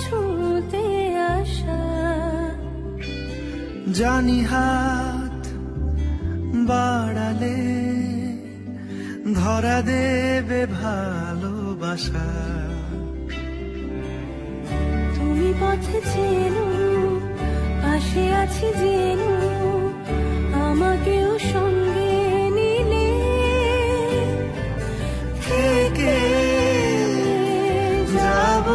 ছুঁতে আসা। জানি হাত বাড়ালে ধরা দেবে ভালোবাসা। তুমি পথে চেনো, পাশে আছি জেনো, আমাকেও সঙ্গে নিলে থেকে যাব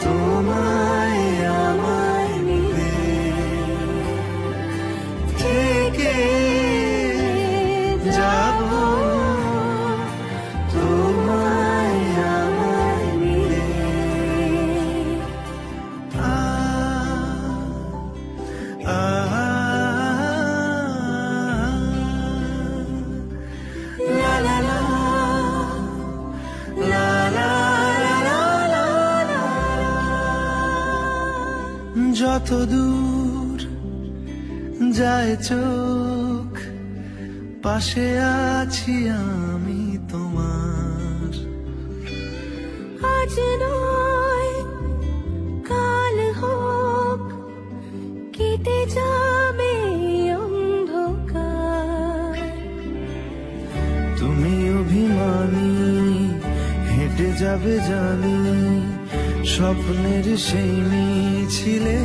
তোমায় আমায় নিতে, থেকে যাব তোমায় আমায় নিতে। La la la, la la la la la la। যত দূর যায় চোখ, পাশে আছি আমি তোমার। আজ নয় কাল হোক, কেটে যাবে অন্ধকার। তুমি অভিমানী হেঁটে যাবে জানি, স্বপ্নের সেই মিছিলে